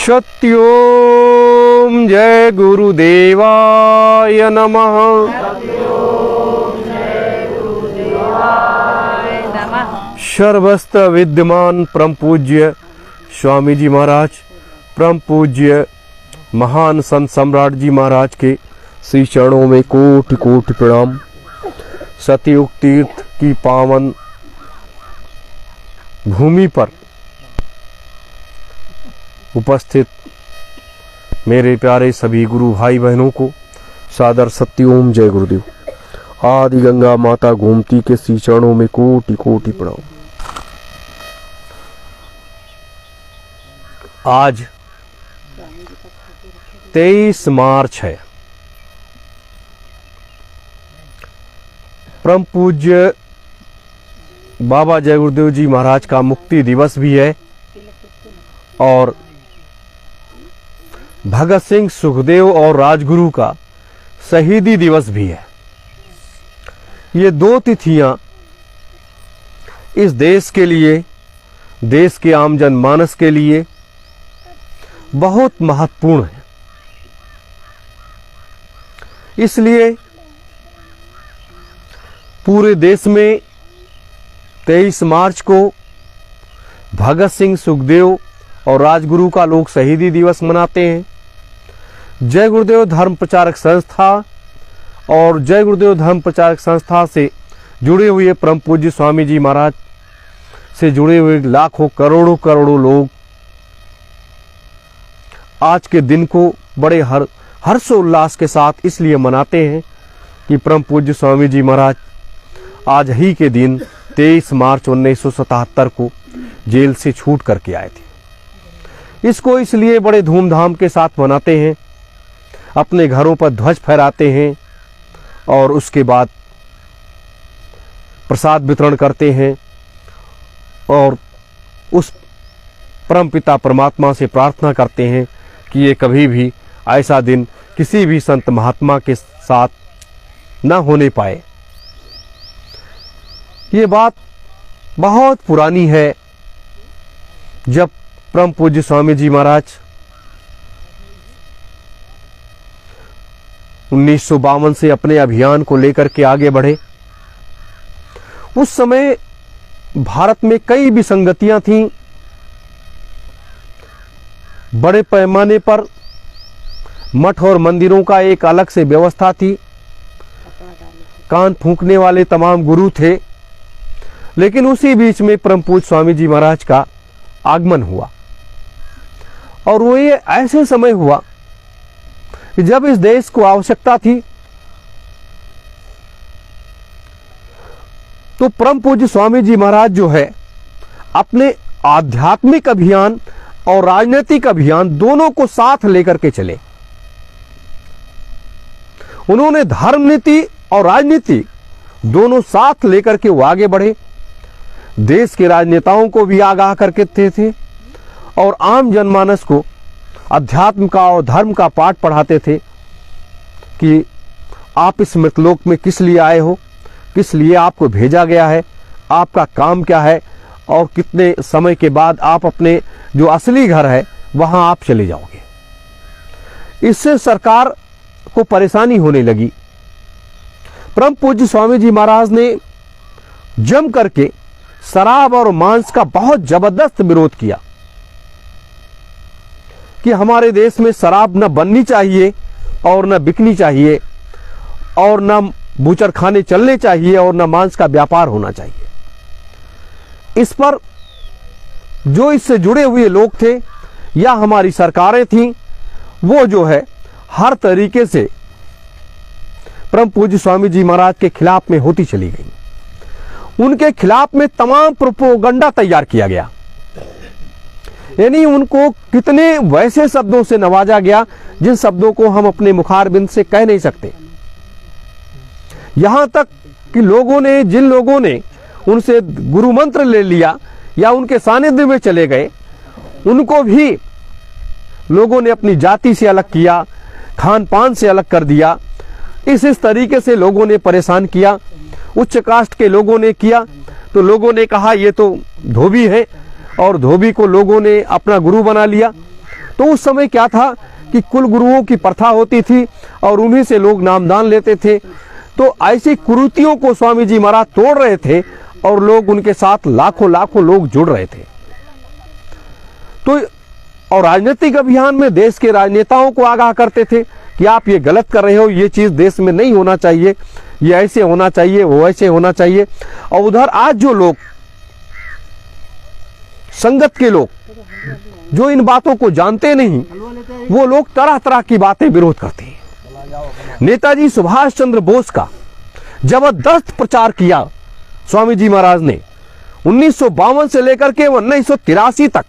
सत्योम जय गुरुदेवाय नमः। सर्वस्त विद्यमान परम पूज्य स्वामी जी महाराज, परम पूज्य महान संत सम्राट जी महाराज के श्री चरणों में कोटि कोटि प्रणाम। सतयुग तीर्थ की पावन भूमि पर उपस्थित मेरे प्यारे सभी गुरु भाई बहनों को सादर सत्योम जय गुरुदेव। आदि गंगा माता गोमती के श्री चरणों में कोटि कोटि प्रणाम। आज 23 मार्च है। परम पूज्य बाबा जय गुरुदेव जी महाराज का मुक्ति दिवस भी है और भगत सिंह, सुखदेव और राजगुरु का शहीदी दिवस भी है। ये दो तिथियां इस देश के लिए, देश के आम जनमानस के लिए बहुत महत्वपूर्ण है। इसलिए पूरे देश में 23 मार्च को भगत सिंह, सुखदेव और राजगुरु का लोग शहीदी दिवस मनाते हैं। जय गुरुदेव धर्म प्रचारक संस्था और जय गुरुदेव धर्म प्रचारक संस्था से जुड़े हुए परम पूज्य स्वामी जी महाराज से जुड़े हुए लाखों करोड़ों करोड़ों लोग आज के दिन को बड़े हर्षोल्लास के साथ इसलिए मनाते हैं कि परम पूज्य स्वामी जी महाराज आज ही के दिन 23 मार्च 1977 को जेल से छूट करके आए थे। इसको इसलिए बड़े धूमधाम के साथ मनाते हैं, अपने घरों पर ध्वज फहराते हैं और उसके बाद प्रसाद वितरण करते हैं और उस परमपिता परमात्मा से प्रार्थना करते हैं कि ये कभी भी ऐसा दिन किसी भी संत महात्मा के साथ न होने पाए। ये बात बहुत पुरानी है। जब परम पूज्य स्वामी जी महाराज 1952 से अपने अभियान को लेकर के आगे बढ़े, उस समय भारत में कई विसंगतियां थीं। बड़े पैमाने पर मठ और मंदिरों का एक अलग से व्यवस्था थी। कान फूंकने वाले तमाम गुरु थे। लेकिन उसी बीच में परम पूज्य स्वामी जी महाराज का आगमन हुआ और वो ये ऐसे समय हुआ कि जब इस देश को आवश्यकता थी तो परम पूज्य स्वामी जी महाराज जो है अपने आध्यात्मिक अभियान और राजनीतिक अभियान दोनों को साथ लेकर के चले। उन्होंने धर्म नीति और राजनीति दोनों साथ लेकर के वो आगे बढ़े। देश के राजनेताओं को भी आगाह करके थे और आम जनमानस को अध्यात्म का और धर्म का पाठ पढ़ाते थे कि आप इस मृतलोक में किस लिए आए हो, किस लिए आपको भेजा गया है, आपका काम क्या है और कितने समय के बाद आप अपने जो असली घर है वहां आप चले जाओगे। इससे सरकार को परेशानी होने लगी। परम पूज्य स्वामी जी महाराज ने जम करके शराब और मांस का बहुत जबरदस्त विरोध किया कि हमारे देश में शराब न बननी चाहिए और न बिकनी चाहिए और न बूचड़खाने चलने चाहिए और न मांस का व्यापार होना चाहिए। इस पर जो इससे जुड़े हुए लोग थे या हमारी सरकारें थीं, वो जो है हर तरीके से परम पूज्य स्वामी जी महाराज के खिलाफ में होती चली गई। उनके खिलाफ में तमाम प्रोपोगंडा तैयार किया गया, यानी उनको कितने वैसे शब्दों से नवाजा गया जिन शब्दों को हम अपने मुखारबिंद से कह नहीं सकते। यहां तक कि जिन लोगों ने उनसे गुरु मंत्र ले लिया या उनके सानिध्य में चले गए, उनको भी लोगों ने अपनी जाति से अलग किया, खान पान से अलग कर दिया। इस तरीके से लोगों ने परेशान किया। उच्च कास्ट के लोगों ने किया तो लोगों ने कहा ये तो धोबी है और धोबी को लोगों ने अपना गुरु बना लिया। तो उस समय क्या था कि कुल गुरुओं की प्रथा होती थी और उन्हीं से लोग नामदान लेते थे। तो ऐसी कुरीतियों को स्वामी जी महाराज तोड़ रहे थे और लोग उनके साथ लाखों लाखों लोग जुड़ रहे थे। तो और राजनीतिक अभियान में देश के राजनेताओं को आगाह करते थे कि आप ये गलत कर रहे हो, ये चीज देश में नहीं होना चाहिए, ये ऐसे होना चाहिए, वो ऐसे होना चाहिए। और उधर आज जो लोग संगत के लोग जो इन बातों को जानते नहीं, वो लोग तरह तरह की बातें विरोध करते हैं। नेताजी सुभाष चंद्र बोस का जबरदस्त प्रचार किया स्वामी जी महाराज ने 1952 से लेकर के 1983 तक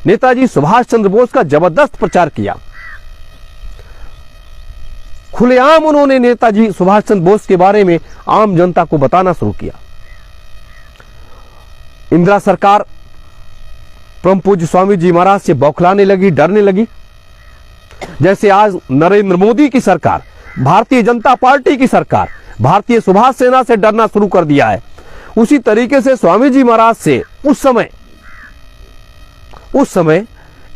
नेताजी सुभाष चंद्र बोस का जबरदस्त प्रचार किया। खुलेआम उन्होंने नेताजी सुभाष चंद्र बोस के बारे में आम जनता को बताना शुरू किया। इंदिरा सरकार परम पूज्य स्वामी जी महाराज से बौखलाने लगी, डरने लगी। जैसे आज नरेंद्र मोदी की सरकार, भारतीय जनता पार्टी की सरकार भारतीय सुभाष सेना से डरना शुरू कर दिया है, उसी तरीके से स्वामी जी महाराज से उस समय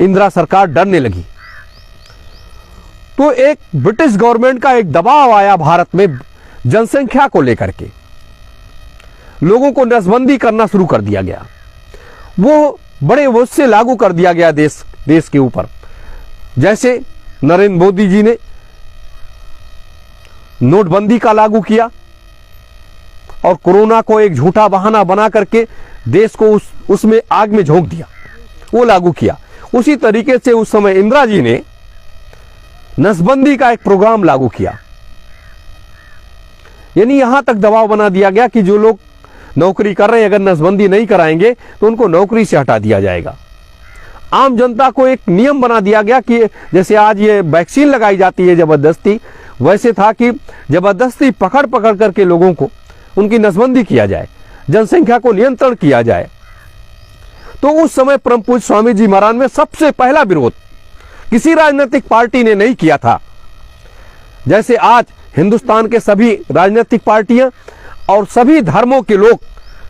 इंदिरा सरकार डरने लगी। तो एक ब्रिटिश गवर्नमेंट का एक दबाव आया भारत में जनसंख्या को लेकर के, लोगों को नसबंदी करना शुरू कर दिया गया। वो बड़े उससे लागू कर दिया गया देश के ऊपर। जैसे नरेंद्र मोदी जी ने नोटबंदी का लागू किया और कोरोना को एक झूठा बहाना बना करके देश को उसमें आग में झोंक दिया, वो लागू किया। उसी तरीके से उस समय इंदिरा जी ने नसबंदी का एक प्रोग्राम लागू किया। यानी यहां तक दबाव बना दिया गया कि जो लोग नौकरी कर रहे हैं, अगर नसबंदी नहीं कराएंगे तो उनको नौकरी से हटा दिया जाएगा। आम जनता को एक नियम बना दिया गया कि जैसे आज ये वैक्सीन लगाई जाती है जबरदस्ती, वैसे था कि जबरदस्ती पकड़ पकड़ करके लोगों को उनकी नसबंदी किया जाए, जनसंख्या को नियंत्रण किया जाए। तो उस समय परम पूज्य स्वामी जी महाराज में सबसे पहला विरोध किसी राजनीतिक पार्टी ने नहीं किया था। जैसे आज हिंदुस्तान के सभी राजनीतिक पार्टियां और सभी धर्मों के लोग,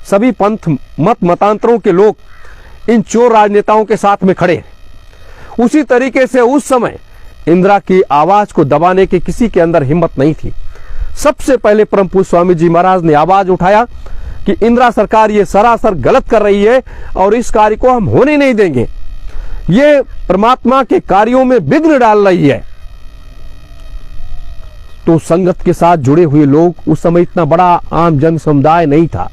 सभी पंथ मत मतांतरों के लोग इन चोर राजनेताओं के साथ में खड़े हैं। उसी तरीके से उस समय इंदिरा की आवाज को दबाने की किसी के अंदर हिम्मत नहीं थी। सबसे पहले परम पूज्य स्वामी जी महाराज ने आवाज उठाया कि इंदिरा सरकार ये सरासर गलत कर रही है और इस कार्य को हम होने नहीं देंगे, ये परमात्मा के कार्यों में विघ्न डाल रही है। तो संगत के साथ जुड़े हुए लोग, उस समय इतना बड़ा आम जन समुदाय नहीं था,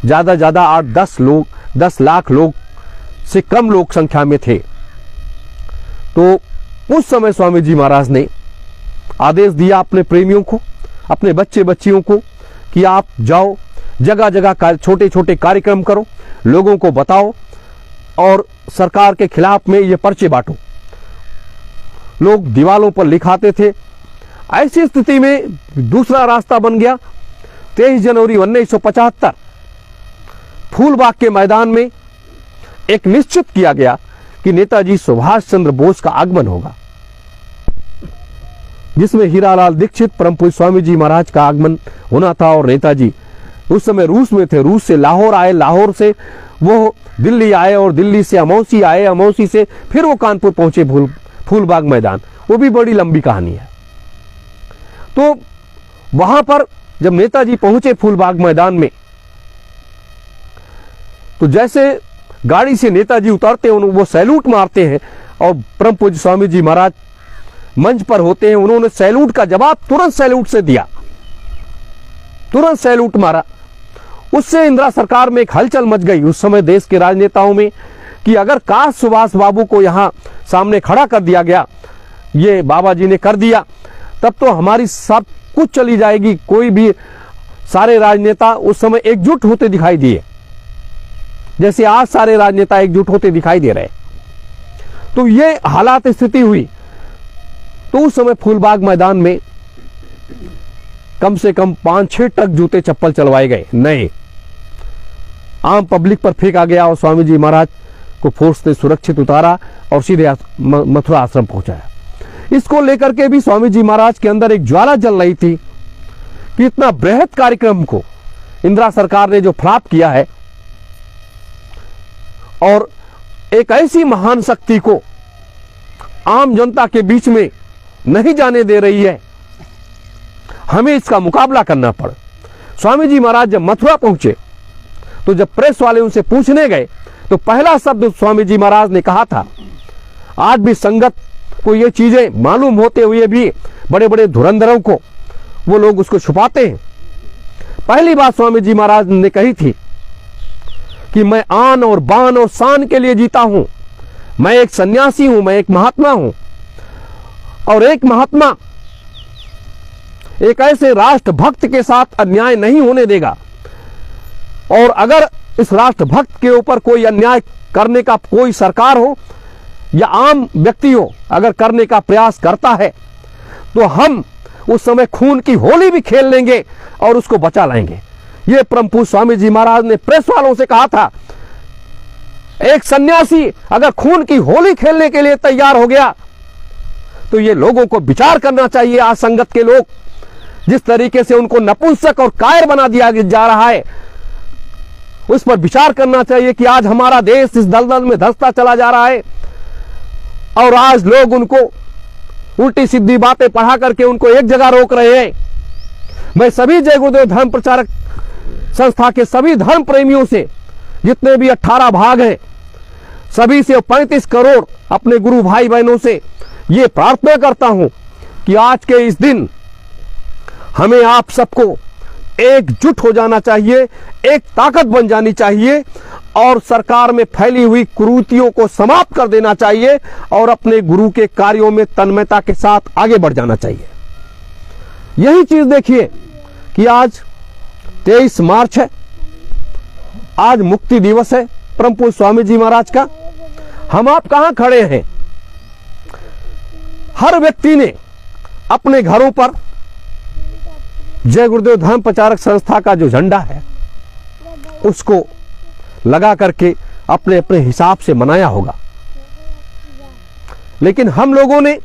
ज्यादा ज्यादा 8-10 लोग, 10 लाख लोग से कम लोग संख्या में थे। तो उस समय स्वामी जी महाराज ने आदेश दिया अपने प्रेमियों को, अपने बच्चे बच्चियों को कि आप जाओ, जगह जगह छोटे छोटे कार्यक्रम करो, लोगों को बताओ और सरकार के खिलाफ में ये पर्चे बांटो। लोग दीवालों पर लिखाते थे। ऐसी स्थिति में दूसरा रास्ता बन गया। 23 जनवरी 1975 फूलबाग के मैदान में एक निश्चित किया गया कि नेताजी सुभाष चंद्र बोस का आगमन होगा, जिसमें हीरालाल दीक्षित परम पूज्य स्वामी जी महाराज का आगमन होना था। और नेताजी उस समय रूस में थे, रूस से लाहौर आए, लाहौर से वो दिल्ली आए और दिल्ली से अमौसी आए, अमौसी से फिर वो कानपुर पहुंचे फूलबाग मैदान। वो भी बड़ी लंबी कहानी है। तो वहां पर जब नेताजी पहुंचे फूलबाग मैदान में, तो जैसे गाड़ी से नेताजी उतरते हैं, वो सैल्यूट मारते हैं और परम पूज्य स्वामी जी महाराज मंच पर होते हैं। उन्होंने सैल्यूट का जवाब तुरंत सैल्यूट से दिया, तुरंत सैल्यूट मारा। उससे इंदिरा सरकार में एक हलचल मच गई उस समय देश के राजनेताओं में कि अगर काश सुभाष बाबू को यहां सामने खड़ा कर दिया गया, ये बाबा जी ने कर दिया, तब तो हमारी सब कुछ चली जाएगी। कोई भी, सारे राजनेता उस समय एकजुट होते दिखाई दिए, जैसे आज सारे राजनेता एकजुट होते दिखाई दे रहे। तो ये हालात स्थिति हुई। तो उस समय फूलबाग मैदान में कम से कम 5-6 ट्रक जूते चप्पल चलवाए गए नए, आम पब्लिक पर फेंका गया और स्वामी जी महाराज को फोर्स से सुरक्षित उतारा और सीधे मथुरा आश्रम पहुंचाया। इसको लेकर के भी स्वामी जी महाराज के अंदर एक ज्वाला जल रही थी कि इतना बृहद कार्यक्रम को इंदिरा सरकार ने जो फ्लॉप किया है और एक ऐसी महान शक्ति को आम जनता के बीच में नहीं जाने दे रही है, हमें इसका मुकाबला करना पड़ा। स्वामी जी महाराज जब मथुरा पहुंचे तो जब प्रेस वाले उनसे पूछने गए तो पहला शब्द स्वामी जी महाराज ने कहा था, आज भी संगत को ये चीजें मालूम होते हुए भी बड़े बड़े धुरंधरों को वो लोग उसको छुपाते हैं। पहली बात स्वामी जी महाराज ने कही थी कि मैं आन और बान और शान के लिए जीता हूं, मैं एक सन्यासी हूं, मैं एक महात्मा हूं, और एक महात्मा एक ऐसे राष्ट्रभक्त के साथ अन्याय नहीं होने देगा, और अगर इस राष्ट्रभक्त के ऊपर कोई अन्याय करने का कोई सरकार हो या आम व्यक्ति हो अगर करने का प्रयास करता है तो हम उस समय खून की होली भी खेल लेंगे और उसको बचा लाएंगे। ये परम पूज्य स्वामी जी महाराज ने प्रेस वालों से कहा था। एक सन्यासी अगर खून की होली खेलने के लिए तैयार हो गया तो ये लोगों को विचार करना चाहिए। आज संगत के लोग जिस तरीके से उनको नपुंसक और कायर बना दिया जा रहा है, उस पर विचार करना चाहिए कि आज हमारा देश इस दलदल में धंसता चला जा रहा है और आज लोग उनको उल्टी सीधी बातें पढ़ा करके उनको एक जगह रोक रहे हैं। मैं सभी जय गुरुदेव धर्म प्रचारक संस्था के सभी धर्म प्रेमियों से, जितने भी 18 भाग हैं, सभी से 35 करोड़ अपने गुरु भाई बहनों से ये प्रार्थना करता हूं कि आज के इस दिन हमें आप सबको एकजुट हो जाना चाहिए, एक ताकत बन जानी चाहिए और सरकार में फैली हुई कुरीतियों को समाप्त कर देना चाहिए और अपने गुरु के कार्यों में तन्मयता के साथ आगे बढ़ जाना चाहिए। यही चीज देखिए कि आज 23 मार्च है, आज मुक्ति दिवस है परम पूज्य स्वामी जी महाराज का। हम आप कहां खड़े हैं? हर व्यक्ति ने अपने घरों पर जय गुरुदेव धर्म प्रचारक संस्था का जो झंडा है उसको लगा करके अपने अपने हिसाब से मनाया होगा, लेकिन हम लोगों ने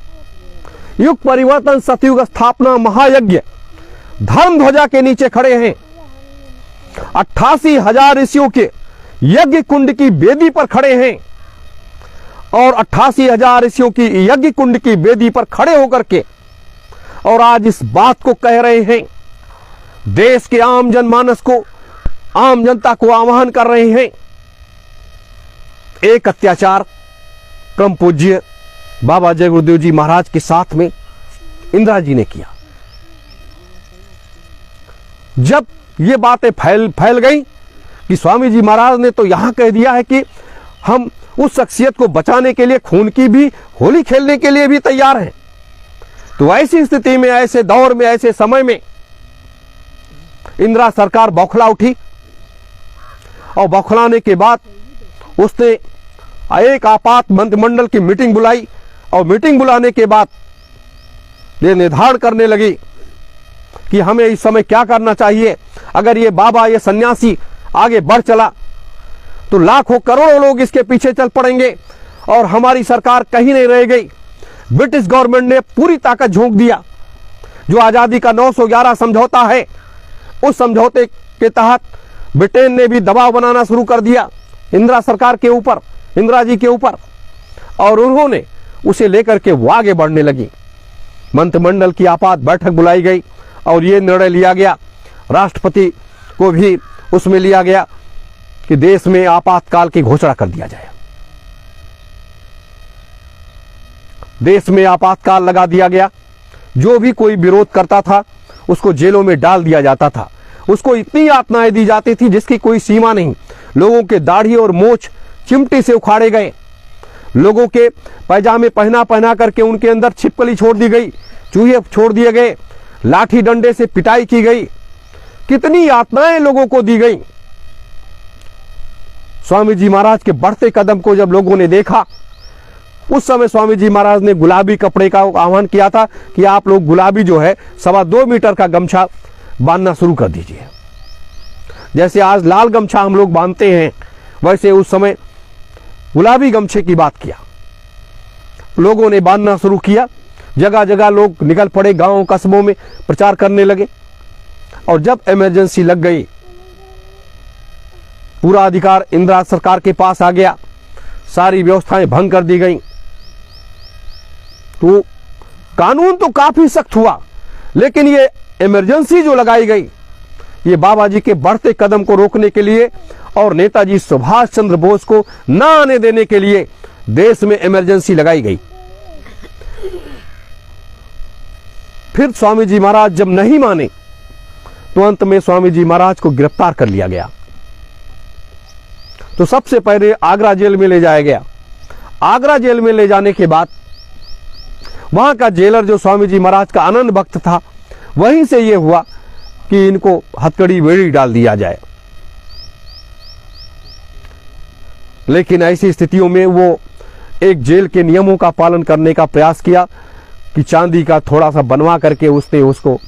युग परिवर्तन सतयुग स्थापना महायज्ञ धर्म ध्वजा के नीचे खड़े हैं। 88,000 ऋषियों के यज्ञ कुंड की वेदी पर खड़े हैं और 88,000 ऋषियों की यज्ञ कुंड की वेदी पर खड़े होकर के और आज इस बात को कह रहे हैं, देश के आम जनमानस को, आम जनता को आह्वान कर रहे हैं। एक अत्याचार परम पूज्य बाबा जय गुरुदेव जी महाराज के साथ में इंदिरा जी ने किया। जब ये बातें फैल गई कि स्वामी जी महाराज ने तो यहां कह दिया है कि हम उस शख्सियत को बचाने के लिए खून की भी होली खेलने के लिए भी तैयार हैं, तो ऐसी स्थिति में, ऐसे दौर में, ऐसे समय में इंदिरा सरकार बौखला उठी और बौखलाने के बाद उसने एक आपात मंत्रिमंडल की मीटिंग बुलाई और मीटिंग बुलाने के बाद ये निर्धारण करने लगी कि हमें इस समय क्या करना चाहिए। अगर ये बाबा, ये सन्यासी आगे बढ़ चला तो लाखों करोड़ों लोग इसके पीछे चल पड़ेंगे और हमारी सरकार कहीं नहीं रह गई। ब्रिटिश गवर्नमेंट ने पूरी ताकत झोंक दिया। जो आजादी का 911 समझौता है, उस समझौते के तहत ब्रिटेन ने भी दबाव बनाना शुरू कर दिया इंदिरा सरकार के ऊपर, इंदिरा जी के ऊपर, और उन्होंने उसे लेकर के वो आगे बढ़ने लगी। मंत्रिमंडल की आपात बैठक बुलाई गई और ये निर्णय लिया गया, राष्ट्रपति को भी उसमें लिया गया कि देश में आपातकाल की घोषणा कर दिया जाए। देश में आपातकाल लगा दिया गया। जो भी कोई विरोध करता था उसको जेलों में डाल दिया जाता था। उसको इतनी यातनाएं दी जाती थी जिसकी कोई सीमा नहीं। लोगों के दाढ़ी और मोछ चिमटी से उखाड़े गए, लोगों के पैजामे पहना करके उनके अंदर छिपकली छोड़ दी गई, चूहे छोड़ दिए गए, लाठी डंडे से पिटाई की गई, कितनी यातनाएं लोगों को दी गई। स्वामी जी महाराज के बढ़ते कदम को जब लोगों ने देखा, उस समय स्वामी जी महाराज ने गुलाबी कपड़े का आह्वान किया था कि आप लोग गुलाबी जो है 2.25 मीटर का गमछा बांधना शुरू कर दीजिए। जैसे आज लाल गमछा हम लोग बांधते हैं, वैसे उस समय गुलाबी गमछे की बात किया। लोगों ने बांधना शुरू किया, जगह जगह लोग निकल पड़े, गांव कस्बों में प्रचार करने लगे। और जब इमरजेंसी लग गई, पूरा अधिकार इंदिरा सरकार के पास आ गया, सारी व्यवस्थाएं भंग कर दी गई। तो कानून तो काफी सख्त हुआ, लेकिन ये इमरजेंसी जो लगाई गई, ये बाबा जी के बढ़ते कदम को रोकने के लिए और नेताजी सुभाष चंद्र बोस को न आने देने के लिए देश में इमरजेंसी लगाई गई। फिर स्वामी जी महाराज जब नहीं माने तो अंत में स्वामी जी महाराज को गिरफ्तार कर लिया गया। तो सबसे पहले आगरा जेल में ले जाया गया। आगरा जेल में ले जाने के बाद वहां का जेलर जो स्वामी जी महाराज का आनंद भक्त था, वहीं से यह हुआ कि इनको हथकड़ी बेड़ी डाल दिया जाए। लेकिन ऐसी स्थितियों में वो एक जेल के नियमों का पालन करने का प्रयास किया कि चांदी का थोड़ा सा बनवा करके उसने उसको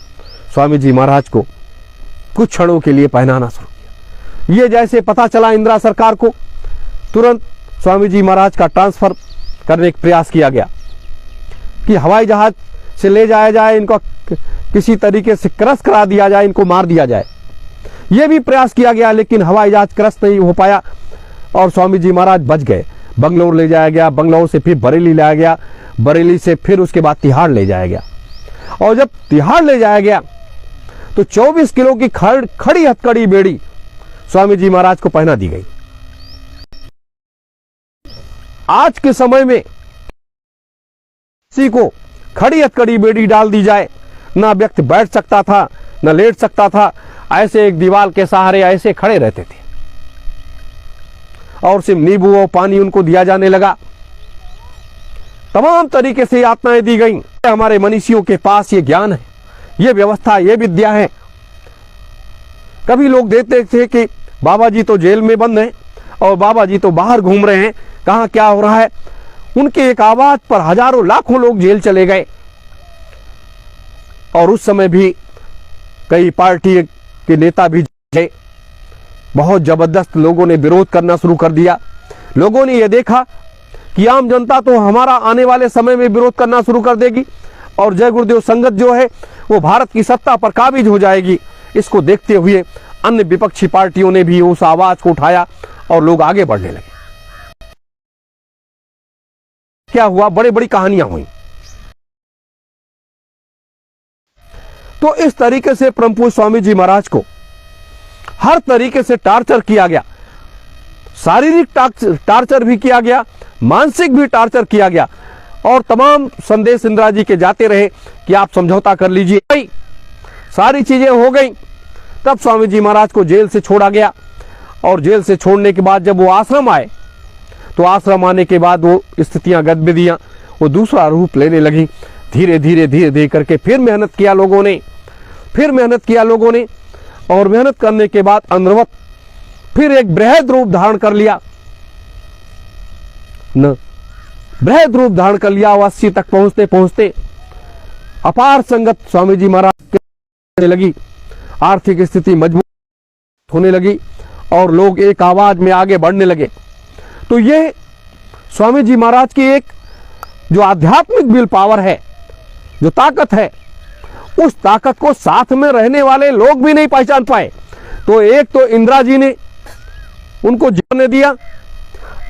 स्वामी जी महाराज को कुछ क्षणों के लिए पहनाना शुरू किया। ये जैसे पता चला इंदिरा सरकार को, तुरंत स्वामी जी महाराज का ट्रांसफर करने का प्रयास किया गया कि हवाई जहाज से ले जाया जाए, इनको किसी तरीके से क्रश करा दिया जाए, इनको मार दिया जाए। यह भी प्रयास किया गया, लेकिन हवाई जहाज क्रश नहीं हो पाया और स्वामी जी महाराज बच गए। बंगलौर ले जाया गया, बंगलौर से फिर बरेली लाया गया, बरेली से फिर उसके बाद तिहाड़ ले जाया गया। और जब तिहाड़ ले जाया गया तो 24 किलो की खड़ी हथकड़ी बेड़ी स्वामी जी महाराज को पहना दी गई। आज के समय में किसी को खड़ी हथकड़ी बेड़ी डाल दी जाए, ना व्यक्ति बैठ सकता था, ना लेट सकता था, ऐसे एक दीवार के सहारे ऐसे खड़े रहते थे और सिर्फ नींबू और पानी उनको दिया जाने लगा। तमाम तरीके से यातनाएं दी गई। हमारे मनीषियों के पास ये ज्ञान है, ये व्यवस्था, ये विद्या है। कभी लोग देखते थे कि बाबा जी तो जेल में बंद हैं और बाबा जी तो बाहर घूम रहे हैं, कहां क्या हो रहा है। उनके एक आवाज पर हजारों लाखों लोग जेल चले गए और उस समय भी कई पार्टी के नेता भी थे। बहुत जबरदस्त लोगों ने विरोध करना शुरू कर दिया। लोगों ने यह देखा कि आम जनता तो हमारा आने वाले समय में विरोध करना शुरू कर देगी और जय गुरुदेव संगत जो है वो भारत की सत्ता पर काबिज हो जाएगी। इसको देखते हुए अन्य विपक्षी पार्टियों ने भी उस आवाज को उठाया और लोग आगे बढ़ने लगे। क्या हुआ, बड़ी बड़ी कहानियां हुई। तो इस तरीके से परम पूज्य स्वामी जी महाराज को हर तरीके से टार्चर किया गया। शारीरिक टार्चर भी किया गया, मानसिक भी टार्चर किया गया और तमाम संदेश इंदिरा जी के जाते रहे कि आप समझौता कर लीजिए। सारी चीजें हो गई। तब स्वामी जी महाराज को जेल से छोड़ा गया और जेल से छोड़ने के बाद जब वो आश्रम आए तो आश्रम आने के बाद वो स्थितियां, गतिविधियां वो दूसरा रूप लेने लगी। धीरे धीरे करके फिर मेहनत किया लोगों ने और मेहनत करने के बाद अंदरवत फिर एक बृहद रूप धारण कर लिया और 80 तक पहुंचते अपार संगत स्वामी जी महाराज के लगी। आर्थिक स्थिति मजबूत होने लगी और लोग एक आवाज में आगे बढ़ने लगे। तो ये स्वामी जी महाराज की एक जो आध्यात्मिक विल पावर है, जो ताकत है, उस ताकत को साथ में रहने वाले लोग भी नहीं पहचान पाए। तो एक तो इंदिरा जी ने उनको जीने दिया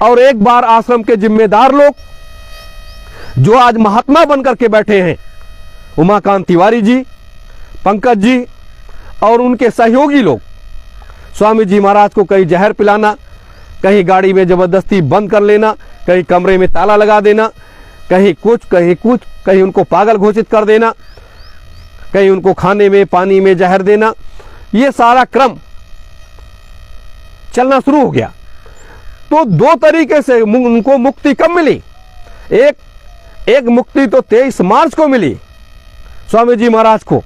और एक बार आश्रम के जिम्मेदार लोग जो आज महात्मा बनकर के बैठे हैं, उमाकांत तिवारी जी, पंकज जी और उनके सहयोगी लोग, स्वामी जी महाराज को कहीं जहर पिलाना, कहीं गाड़ी में जबरदस्ती बंद कर लेना, कहीं कमरे में ताला लगा देना, कहीं कुछ, कहीं उनको पागल घोषित कर देना, कहीं उनको खाने में, पानी में जहर देना, ये सारा क्रम चलना शुरू हो गया। तो दो तरीके से उनको मुक्ति कब मिली? एक मुक्ति तो 23 मार्च को मिली स्वामी जी महाराज को,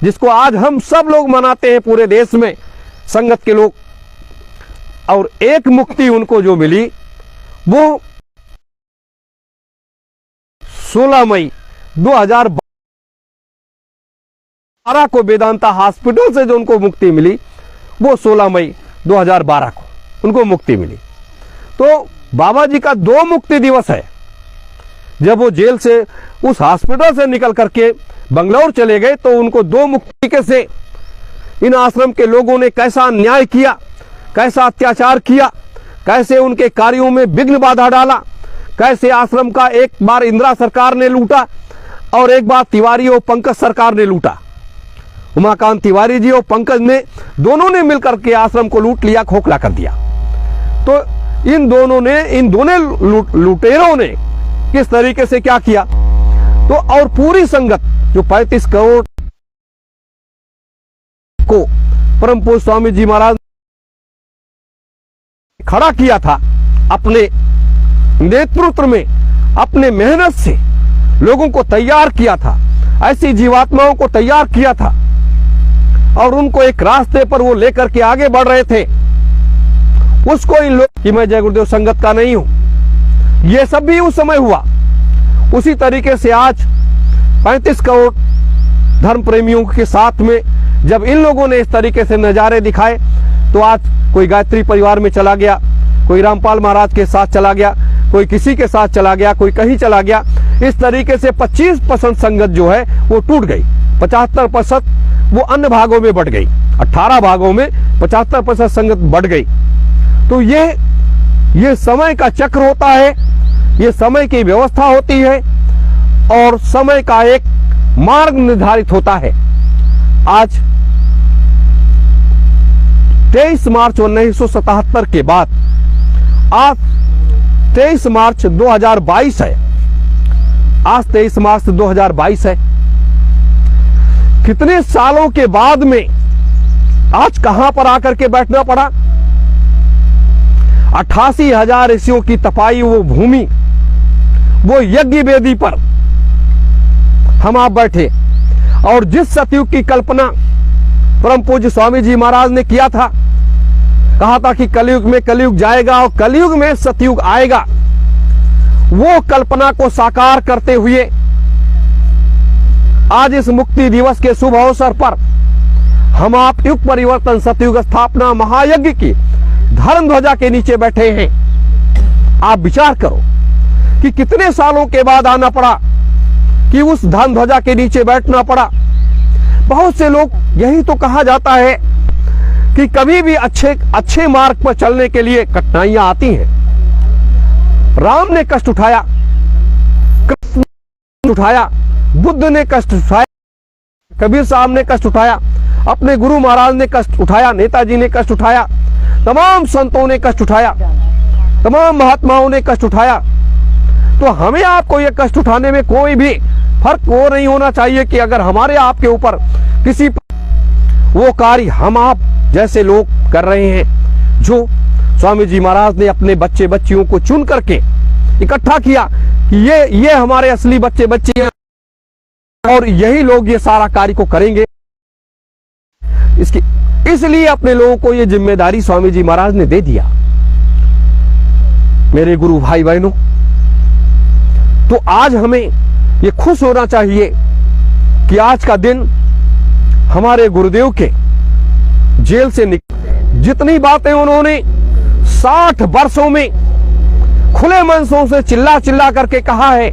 जिसको आज हम सब लोग मनाते हैं पूरे देश में, संगत के लोग। और एक मुक्ति उनको जो मिली वो 16 मई 2012 को वेदांता हॉस्पिटल से जो उनको मुक्ति मिली, वो 16 मई 2012 को उनको मुक्ति मिली। तो बाबा जी का 2 मुक्ति दिवस है। जब वो जेल से, उस हॉस्पिटल से निकल करके बंगलौर चले गए तो उनको 2 मुक्ति के से इन आश्रम के लोगों ने कैसा अन्याय किया, कैसा अत्याचार किया, कैसे उनके कार्यों में विघ्न बाधा डाला, कैसे आश्रम का एक बार इंदिरा सरकार ने लूटा और एक बार तिवारी और पंकज सरकार ने लूटा। उमाकांत तिवारी जी और पंकज ने दोनों ने मिलकर के आश्रम को लूट लिया, खोखला कर दिया। तो इन दोनों लुटेरों ने किस तरीके से क्या किया, तो और पूरी संगत जो 35 करोड़ को परम पूज्य स्वामी जी महाराज खड़ा किया था, अपने नेतृत्व में अपने मेहनत से लोगों को तैयार किया था, ऐसी जीवात्माओं को तैयार किया था और उनको एक रास्ते पर वो लेकर के आगे बढ़ रहे थे। उसको इन लोग कि मैं जय गुरुदेव संगत का नहीं हूं, ये सब भी उस समय हुआ। उसी तरीके से आज 35 करोड़ धर्म प्रेमियों के साथ में जब इन लोगों ने इस तरीके से नजारे दिखाए, तो आज कोई गायत्री परिवार में चला गया, कोई रामपाल महाराज के साथ चला गया, कोई किसी के साथ चला गया, कोई कहीं चला गया। इस तरीके से 25% संगत जो है वो टूट गई, 75% वो अन्य भागों में बढ़ गई, 18 भागों में 75% संगत बढ़ गई। तो ये समय का चक्र होता है, ये समय की व्यवस्था होती है और समय का एक मार्ग निर्धारित होता है। आज 23 मार्च 1977 के बाद आज 23 मार्च 2022 है। आज 23 मार्च 2022 है। कितने सालों के बाद में आज कहां पर आकर के बैठना पड़ा। 88,000 ऋषियों की तपाई वो भूमि, वो यज्ञ वेदी पर हम आप बैठे और जिस सतयुग की कल्पना परम पूज्य स्वामी जी महाराज ने किया था, कहा था कि कलयुग में कलयुग जाएगा और कलयुग में सतयुग आएगा, वो कल्पना को साकार करते हुए आज इस मुक्ति दिवस के शुभ अवसर पर हम आप युग परिवर्तन सतयुग स्थापना महायज्ञ की धर्म ध्वजा के नीचे बैठे हैं। आप विचार करो कि कितने सालों के बाद आना पड़ा, कि उस धर्म ध्वजा के नीचे बैठना पड़ा। बहुत से लोग, यही तो कहा जाता है कि कभी भी अच्छे मार्ग पर चलने के लिए कठिनाइयां आती हैं। राम ने कष्ट उठाया, कृष्ण ने उठाया, बुद्ध ने कष्ट उठाया, कबीर साहब ने कष्ट उठाया, अपने गुरु महाराज ने कष्ट उठाया, नेताजी ने कष्ट उठाया, तमाम संतों ने कष्ट उठाया, तमाम महात्माओं ने कष्ट उठाया। तो हमें आपको ये कष्ट उठाने में कोई भी फर्क वो नहीं होना चाहिए कि अगर हमारे आपके ऊपर किसी वो कार्य हम आप जैसे लोग कर रहे हैं, जो स्वामी जी महाराज ने अपने बच्चे बच्चियों को चुन करके इकट्ठा किया कि ये हमारे असली बच्चे बच्चियां और यही लोग ये सारा कार्य को करेंगे। इसलिए अपने लोगों को ये जिम्मेदारी स्वामी जी महाराज ने दे दिया। मेरे गुरु भाई बहनों, तो आज हमें ये खुश होना चाहिए कि आज का दिन हमारे गुरुदेव के जेल से जितनी बातें उन्होंने 60 वर्षों में खुले मनसों से चिल्ला चिल्ला करके कहा है,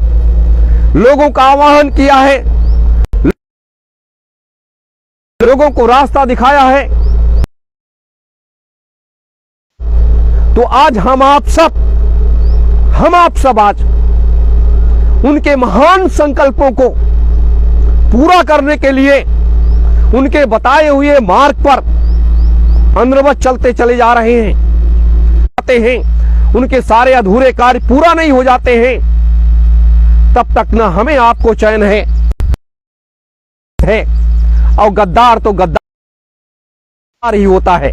लोगों का आह्वान किया है, लोगों को रास्ता दिखाया है, तो आज हम आप सब आज उनके महान संकल्पों को पूरा करने के लिए उनके बताए हुए मार्ग पर अनवरत चलते चले जा रहे हैं। उनके सारे अधूरे कार्य पूरा नहीं हो जाते हैं, तब तक न हमें आपको चैन है। और गद्दार तो गद्दार ही होता है,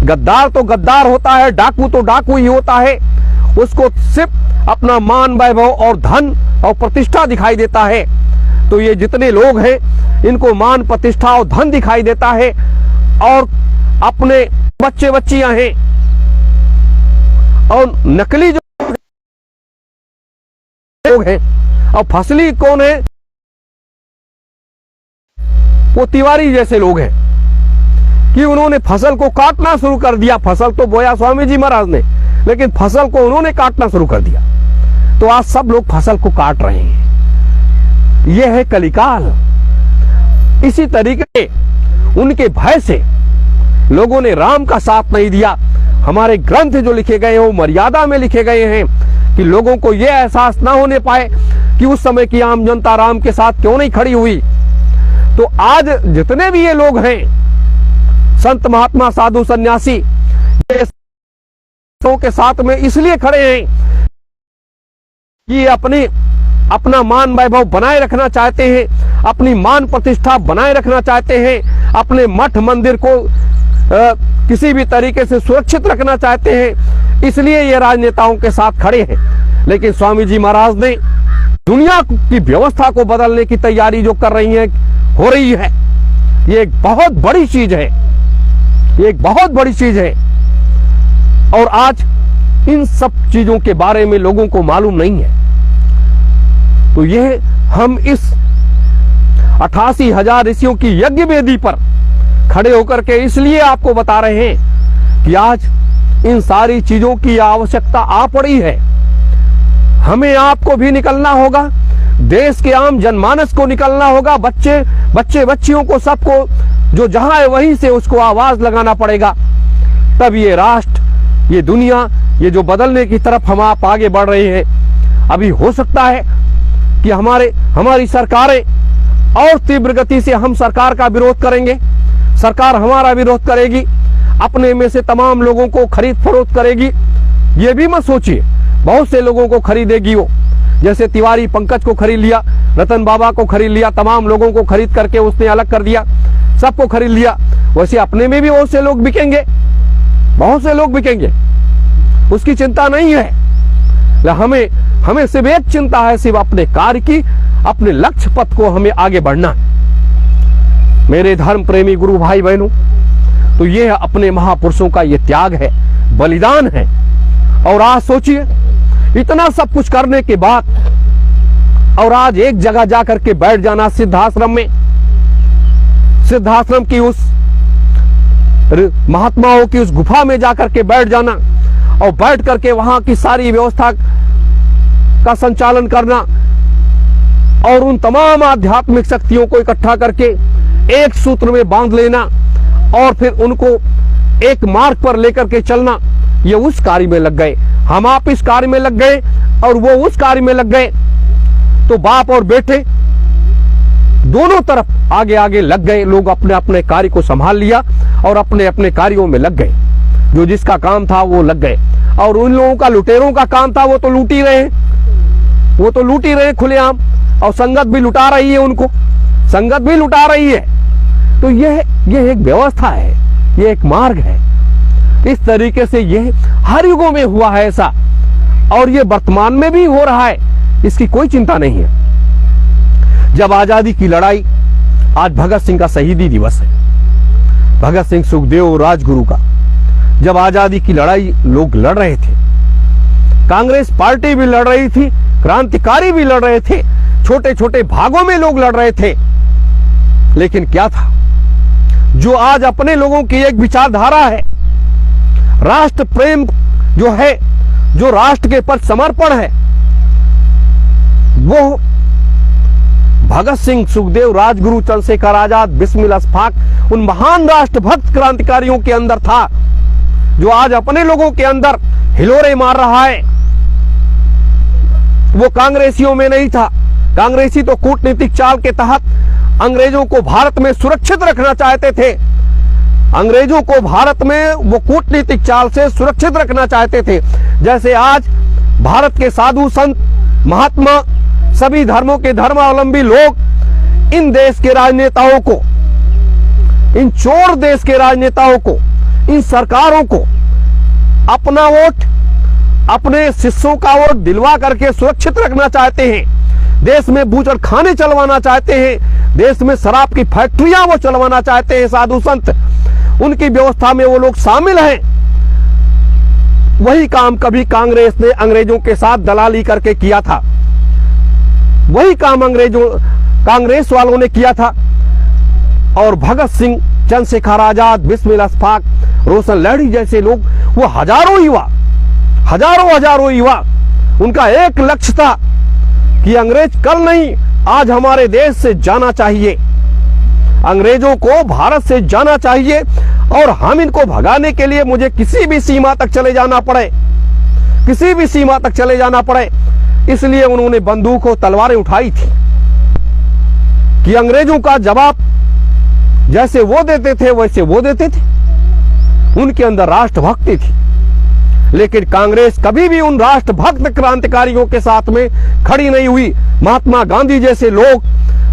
गद्दार तो गद्दार होता है, डाकू तो डाकू ही होता है। उसको सिर्फ अपना मान वैभव और धन और प्रतिष्ठा दिखाई देता है। तो ये जितने लोग हैं इनको मान प्रतिष्ठा और धन दिखाई देता है और अपने बच्चे बच्चियां हैं और नकली जो लोग हैं और फसली कौन है, वो तिवारी जैसे लोग हैं कि उन्होंने फसल को काटना शुरू कर दिया। फसल तो बोया स्वामी जी महाराज ने, लेकिन फसल को उन्होंने काटना शुरू कर दिया। तो आज सब लोग फसल को काट रहे हैं। यह है कलिकाल। इसी तरीके से उनके भय से लोगों ने राम का साथ नहीं दिया। हमारे ग्रंथ जो लिखे गए हैं वो मर्यादा में लिखे गए हैं कि लोगों को यह एहसास ना होने पाए कि उस समय की आम जनता राम के साथ क्यों नहीं खड़ी हुई। तो आज जितने भी ये लोग हैं, संत महात्मा साधु सन्यासी, ये के साथ में इसलिए खड़े हैं कि अपना मान वैभव बनाए रखना चाहते हैं, अपनी मान प्रतिष्ठा बनाए रखना चाहते हैं, अपने मठ मंदिर को किसी भी तरीके से सुरक्षित रखना चाहते हैं, इसलिए ये राजनेताओं के साथ खड़े हैं। लेकिन स्वामी जी महाराज ने दुनिया की व्यवस्था को बदलने की तैयारी जो कर रही है, हो रही है, ये एक बहुत बड़ी चीज है, ये एक बहुत बड़ी चीज है। और आज इन सब चीजों के बारे में लोगों को मालूम नहीं है। तो यह हम इस 88,000 ऋषियों की यज्ञ वेदी पर खड़े होकर के इसलिए आपको बता रहे हैं कि आज इन सारी चीजों की आवश्यकता आ पड़ी है। हमें आपको भी निकलना होगा, देश के आम जनमानस को निकलना होगा, बच्चे बच्चियों को, सबको जो जहां है वहीं से उसको आवाज लगाना पड़ेगा। तब ये राष्ट्र, ये दुनिया, ये जो बदलने की तरफ हम आप आगे बढ़ रहे हैं। अभी हो सकता है कि हमारी सरकारें और तीव्र गति से हम सरकार का विरोध करेंगे, सरकार हमारा विरोध करेगी, अपने में से तमाम लोगों को खरीद फरोख्त करेगी। ये भी मत सोचिए बहुत से लोगों को खरीदेगी वो, जैसे तिवारी पंकज को खरीद लिया, रतन बाबा को खरीद लिया, तमाम लोगों को खरीद करके उसने अलग कर दिया, सबको खरीद लिया। वैसे अपने में भी बहुत से लोग बिकेंगे, बहुत से लोग बिकेंगे, उसकी चिंता नहीं है। हमें सिर्फ एक चिंता है, सिर्फ अपने कार्य की, अपने लक्ष्य पथ को हमें आगे बढ़ना। मेरे धर्म प्रेमी गुरु भाई बहनों, तो ये अपने महापुरुषों का ये त्याग है, बलिदान है। और आज सोचिए इतना सब कुछ करने के बाद और आज एक जगह जाकर के बैठ जाना, सिद्धाश्रम में, सिद्धाश्रम की उस महात्माओं की उस गुफा में जाकर के बैठ जाना और बैठ करके वहां की सारी व्यवस्था का संचालन करना और उन तमाम आध्यात्मिक शक्तियों को इकट्ठा करके एक सूत्र में बांध लेना और फिर उनको एक मार्ग पर लेकर के चलना, ये उस कार्य में लग गए। हम आप इस कार्य में लग गए और वो उस कार्य में लग गए। तो बाप और बेटे दोनों तरफ आगे आगे लग गए, लोग अपने अपने कार्य को संभाल लिया और अपने अपने कार्यों में लग गए। जो जिसका काम था वो लग गए। और उन लोगों का, लुटेरों का काम था, वो तो लूट ही रहे, वो तो लूट ही रहे खुलेआम, और संगत भी लुटा रही है उनको, संगत भी लुटा रही है। तो यह एक व्यवस्था है, ये एक मार्ग है। इस तरीके से यह हर युगों में हुआ है ऐसा, और ये वर्तमान में भी हो रहा है, इसकी कोई चिंता नहीं है। जब आजादी की लड़ाई, आज भगत सिंह का शहीदी दिवस है, भगत सिंह सुखदेव राजगुरु का, जब आजादी की लड़ाई लोग लड़ रहे थे, कांग्रेस पार्टी भी लड़ रही थी, क्रांतिकारी भी लड़ रहे थे, छोटे छोटे भागों में लोग लड़ रहे थे। लेकिन क्या था जो आज अपने लोगों की एक विचारधारा है, राष्ट्र प्रेम जो है, जो राष्ट्र के प्रति समर्पण है, वो भगत सिंह, सुखदेव, राजगुरु, चंद्रशेखर आजाद, बिस्मिल अशफाक, उन महान राष्ट्रभक्त क्रांतिकारियों के अंदर था, जो आज अपने लोगों के अंदर हिलोरे मार रहा है। वो कांग्रेसियों में नहीं था। कांग्रेसी तो कूटनीतिक चाल के तहत अंग्रेजों को भारत में सुरक्षित रखना चाहते थे, अंग्रेजों को भारत में वो कूटनीतिक चाल से सुरक्षित रखना चाहते थे। जैसे आज भारत के साधु संत, महात्मा, सभी धर्मों के धर्मावलंबी लोग इन देश के राजनेताओं को, इन चोर देश के राजनेताओं को, इन सरकारों को अपना वोट, अपने शिष्यों का वोट दिलवा करके सुरक्षित रखना चाहते हैं। देश में बूचड़ खाने चलवाना चाहते हैं, देश में शराब की फैक्ट्रियां वो चलवाना चाहते हैं। साधु संत, उनकी व्यवस्था में वो लोग शामिल हैं। वही काम कभी कांग्रेस ने अंग्रेजों के साथ दलाली करके किया था, वही काम कांग्रेस वालों ने किया था। और भगत सिंह, चंद्रशेखर आजाद, बिस्मिल अशफाक, रोशन लाहिड़ी जैसे लोग, वो हजारों युवा, उनका एक लक्ष्य था कि अंग्रेज कल नहीं आज हमारे देश से जाना चाहिए, अंग्रेजों को भारत से जाना चाहिए, और हम इनको भगाने के लिए मुझे किसी भी सीमा तक चले जाना पड़े, किसी भी सीमा तक चले जाना पड़े, इसलिए उन्होंने बंदूक और तलवारें उठाई थी कि अंग्रेजों का जवाब जैसे वो देते थे वैसे वो देते थे। उनके अंदर राष्ट्रभक्ति थी, लेकिन कांग्रेस कभी भी उन राष्ट्रभक्त क्रांतिकारियों के साथ में खड़ी नहीं हुई। महात्मा गांधी जैसे लोग,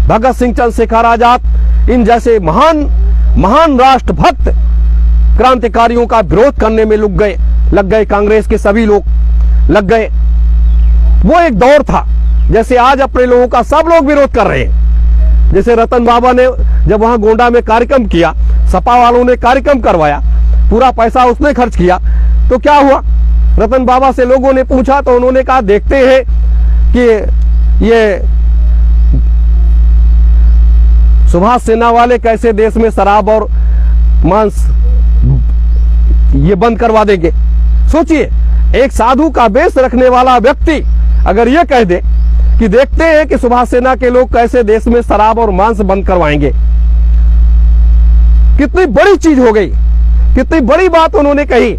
भगत सिंह, चंद्रशेखर आजाद, इन जैसे महान राष्ट्रभक्त क्रांतिकारियों का विरोध करने में लग गए। कांग्रेस के सभी लोग लग गए। वो एक दौर था, जैसे आज अपने लोगों का सब लोग विरोध कर रहे हैं। जैसे रतन बाबा ने जब वहां गोंडा में कार्यक्रम किया, सपा वालों ने कार्यक्रम करवाया, पूरा पैसा उसने खर्च किया, तो क्या हुआ? रतन बाबा से लोगों ने पूछा तो उन्होंने कहा देखते हैं कि ये सुभाष सेना वाले कैसे देश में शराब और मांस ये बंद करवा देंगे। सोचिए, एक साधु का वेश रखने वाला व्यक्ति अगर ये कह दे कि देखते हैं कि सुभाष सेना के लोग कैसे देश में शराब और मांस बंद करवाएंगे, कितनी बड़ी चीज हो गई, कितनी बड़ी बात उन्होंने कही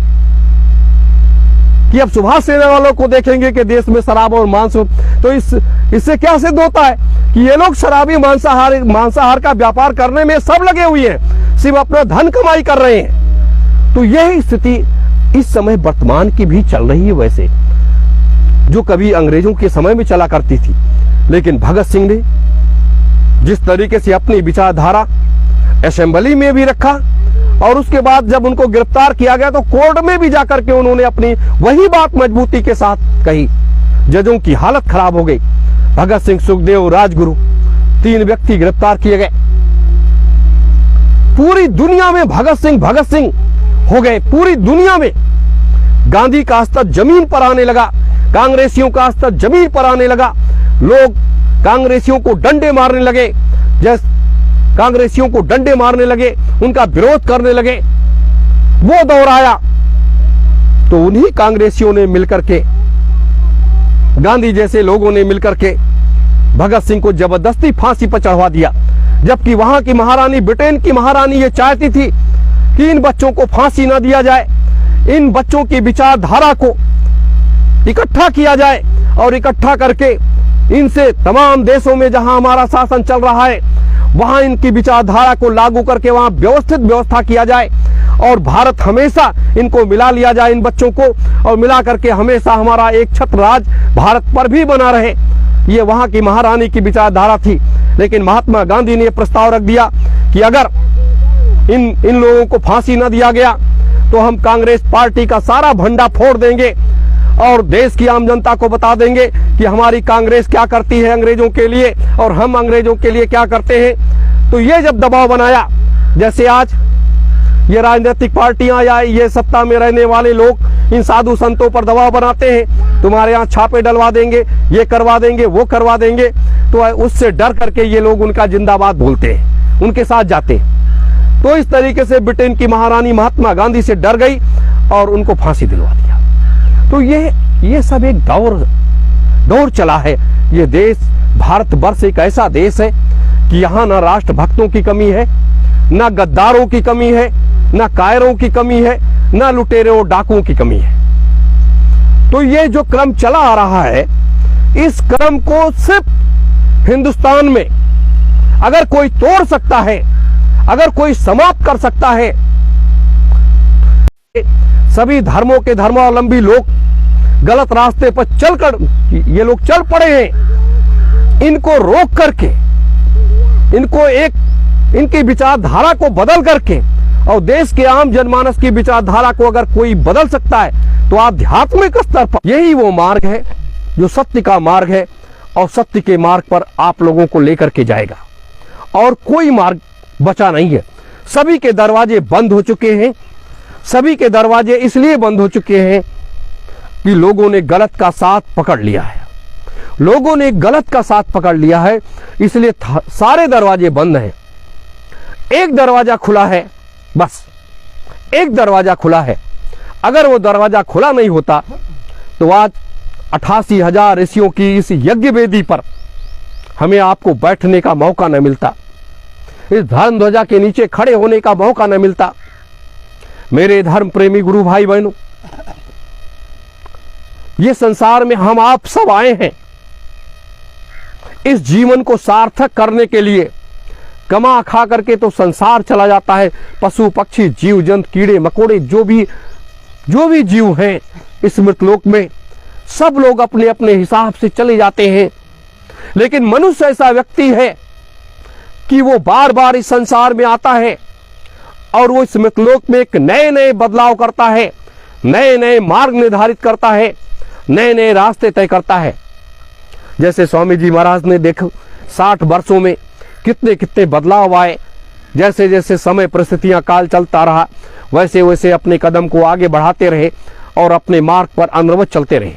कि अब सुभाष सेना वालों को देखेंगे कि देश में शराब और मांस। तो इससे क्या सिद्ध होता है कि ये लोग शराबी मांसाहार का व्यापार करने में सब लगे हुए हैं, सिर्फ अपना धन कमाई कर रहे हैं। तो यही स्थिति इस समय वर्तमान की भी चल रही है, वैसे जो कभी अंग्रेजों के समय में चला करती थी। लेकिन भगत सिंह ने जिस तरीके से अपनी विचारधारा असेंबली में भी रखा और उसके बाद जब उनको गिरफ्तार किया गया तो कोर्ट में भी जाकर के उन्होंने अपनी वही बात मजबूती के साथ कही। जजों की हालत खराब हो गई। भगत सिंह, सुखदेव, राजगुरु, 3 व्यक्ति गिरफ्तार किए गए। पूरी दुनिया में भगत सिंह हो गए। पूरी दुनिया में गांधी का स्तर जमीन पर आने लगा, कांग्रेसियों का स्तर जमीन पर आने लगा। लोग कांग्रेसियों को डंडे मारने लगे, कांग्रेसियों को डंडे मारने लगे, उनका विरोध करने लगे। वो दौर आया तो उन्हीं कांग्रेसियों ने मिलकर के, गांधी जैसे लोगों ने मिलकर के भगत सिंह को जबरदस्ती फांसी पर चढ़वा दिया। जबकि वहां की महारानी, ब्रिटेन की महारानी ये चाहती थी कि इन बच्चों को फांसी न दिया जाए, इन बच्चों की विचारधारा को इकट्ठा किया जाए और इकट्ठा करके इनसे तमाम देशों में जहां हमारा शासन चल रहा है वहां इनकी विचारधारा को लागू करके वहां व्यवस्थित व्यवस्था किया जाए और भारत हमेशा इनको मिला लिया जाए, इन बच्चों को, और मिला करके हमेशा हमारा एक छत्र राज भारत पर भी बना रहे। ये वहां की महारानी की विचारधारा थी। लेकिन महात्मा गांधी ने प्रस्ताव रख दिया कि अगर इन लोगों को फांसी न दिया गया तो हम कांग्रेस पार्टी का सारा भंडा फोड़ देंगे और देश की आम जनता को बता देंगे कि हमारी कांग्रेस क्या करती है अंग्रेजों के लिए और हम अंग्रेजों के लिए क्या करते हैं। तो ये जब दबाव बनाया, जैसे आज ये राजनीतिक पार्टियां या ये सत्ता में रहने वाले लोग इन साधु संतों पर दबाव बनाते हैं, तुम्हारे यहाँ छापे डलवा देंगे, ये करवा देंगे, वो करवा देंगे, तो उससे डर करके ये लोग उनका जिंदाबाद बोलते हैं, उनके साथ जाते हैं। तो इस तरीके से ब्रिटेन की महारानी महात्मा गांधी से डर गई और उनको फांसी दिलवा दिया। तो ये सब एक दौर चला है। ये देश, भारतवर्ष एक ऐसा देश है कि यहाँ ना राष्ट्रभक्तों की कमी है, ना गद्दारों की कमी है, ना कायरों की कमी है, ना लुटेरों डाकुओं की कमी है। तो ये जो क्रम चला आ रहा है, इस क्रम को सिर्फ हिंदुस्तान में अगर कोई तोड़ सकता है, अगर कोई समाप्त कर सकता है, सभी धर्मों के धर्मावलंबी लोग गलत रास्ते पर चलकर ये लोग चल पड़े हैं, इनको रोक करके, इनकी विचारधारा को बदल करके और देश के आम जनमानस की विचारधारा को अगर कोई बदल सकता है तो आध्यात्मिक स्तर पर यही वो मार्ग है जो सत्य का मार्ग है और सत्य के मार्ग पर आप लोगों को लेकर के जाएगा और कोई मार्ग बचा नहीं है। सभी के दरवाजे बंद हो चुके हैं। सभी के दरवाजे इसलिए बंद हो चुके हैं कि लोगों ने गलत का साथ पकड़ लिया है। लोगों ने गलत का साथ पकड़ लिया है, इसलिए सारे दरवाजे बंद हैं। एक दरवाजा खुला है, बस एक दरवाजा खुला है। अगर वो दरवाजा खुला नहीं होता तो आज 88,000 ऋषियों की इस यज्ञ वेदी पर हमें आपको बैठने का मौका न मिलता, इस धर्म ध्वजा के नीचे खड़े होने का मौका न मिलता। मेरे धर्म प्रेमी गुरु भाई बहनों, ये संसार में हम आप सब आए हैं इस जीवन को सार्थक करने के लिए। कमा खा करके तो संसार चला जाता है। पशु पक्षी जीव जंतु कीड़े मकोड़े जो भी जीव हैं इस मृतलोक में, सब लोग अपने अपने हिसाब से चले जाते हैं। लेकिन मनुष्य ऐसा व्यक्ति है कि वो बार बार इस संसार में आता है और वो इस मृतलोक में एक नए नए बदलाव करता है, नए नए मार्ग निर्धारित करता है, नए नए रास्ते तय करता है। जैसे स्वामी जी महाराज ने देखो 60 वर्षों में कितने कितने बदलाव आए। जैसे जैसे समय परिस्थितियां काल चलता रहा वैसे वैसे अपने कदम को आगे बढ़ाते रहे और अपने मार्ग पर अनवरत चलते रहे।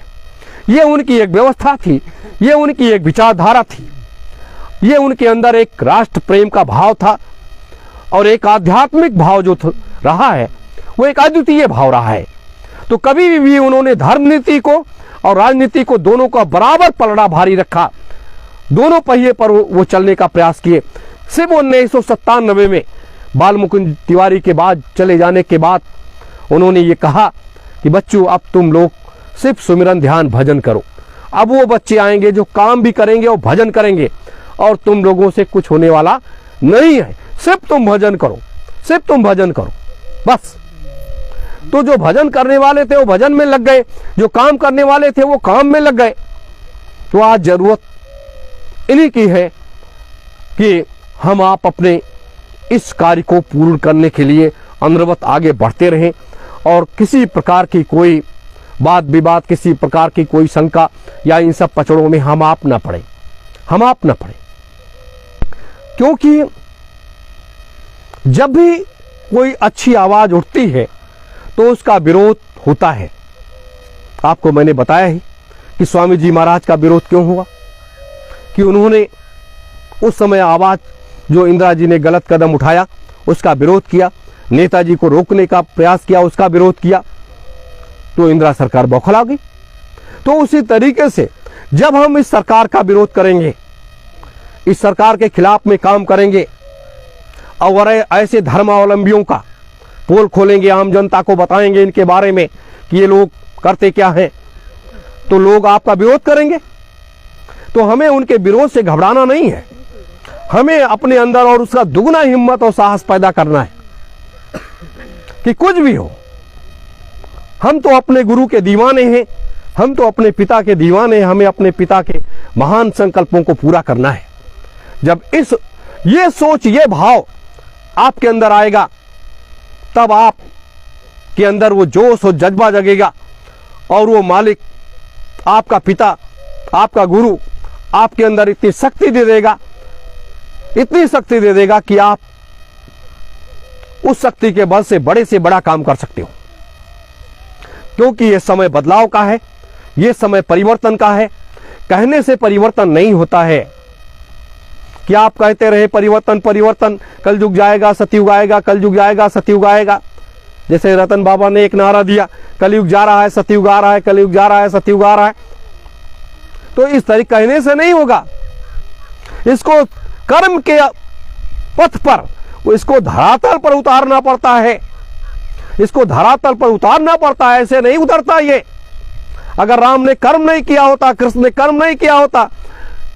ये उनकी एक व्यवस्था थी, ये उनकी एक विचारधारा थी, ये उनके अंदर एक राष्ट्र प्रेम का भाव था और एक आध्यात्मिक भाव जो रहा है वो एक अद्वितीय भाव रहा है। तो कभी भी उन्होंने धर्म नीति को और राजनीति को दोनों का बराबर पलड़ा भारी रखा, दोनों पहिए पर वो चलने का प्रयास किए। सिर्फ 1997 में बाल मुकुंद तिवारी के बाद चले जाने के बाद उन्होंने ये कहा कि बच्चों अब तुम लोग सिर्फ सुमिरन ध्यान भजन करो। अब वो बच्चे आएंगे जो काम भी करेंगे और भजन करेंगे और तुम लोगों से कुछ होने वाला नहीं है। सिर्फ तुम भजन करो, सिर्फ तुम भजन करो बस। तो जो भजन करने वाले थे वो भजन में लग गए, जो काम करने वाले थे वो काम में लग गए। तो आज जरूरत इन्हीं की है कि हम आप अपने इस कार्य को पूर्ण करने के लिए अनवरत आगे बढ़ते रहें और किसी प्रकार की कोई वाद विवाद, किसी प्रकार की कोई शंका या इन सब पचड़ों में हम आप ना पड़े, हम आप ना पड़े। क्योंकि जब भी कोई अच्छी आवाज उठती है तो उसका विरोध होता है। आपको मैंने बताया ही कि स्वामी जी महाराज का विरोध क्यों हुआ, कि उन्होंने उस समय आवाज जो इंदिरा जी ने गलत कदम उठाया उसका विरोध किया, नेताजी को रोकने का प्रयास किया उसका विरोध किया, तो इंदिरा सरकार बौखला गई। तो उसी तरीके से जब हम इस सरकार का विरोध करेंगे, इस सरकार के खिलाफ में काम करेंगे और ऐसे धर्मावलंबियों का पोल खोलेंगे, आम जनता को बताएंगे इनके बारे में कि ये लोग करते क्या हैं, तो लोग आपका विरोध करेंगे। तो हमें उनके विरोध से घबराना नहीं है, हमें अपने अंदर और उसका दुगना हिम्मत और साहस पैदा करना है कि कुछ भी हो हम तो अपने गुरु के दीवाने हैं, हम तो अपने पिता के दीवाने हैं, हमें अपने पिता के महान संकल्पों को पूरा करना है। जब ये सोच, ये भाव आपके अंदर आएगा तब आप के अंदर वो जोश और जज्बा जगेगा और वो मालिक, आपका पिता, आपका गुरु आपके अंदर इतनी शक्ति दे देगा, इतनी शक्ति दे देगा कि आप उस शक्ति के बल से बड़ा काम कर सकते हो। क्योंकि ये समय बदलाव का है, ये समय परिवर्तन का है। कहने से परिवर्तन नहीं होता है कि आप कहते रहे परिवर्तन परिवर्तन, कलयुग जाएगा सतयुग आएगा, कलयुग जाएगा सतयुग आएगा। जैसे रतन बाबा ने एक नारा दिया, कलयुग जा रहा है सतयुग आ रहा है, कलयुग जा रहा है सतयुग आ रहा है। तो इस तरीके कहने से नहीं होगा, इसको कर्म के पथ पर, इसको धरातल पर उतारना पड़ता है, इसको धरातल पर उतारना पड़ता है, ऐसे नहीं उतरता ये। अगर राम ने कर्म नहीं किया होता, कृष्ण ने कर्म नहीं किया होता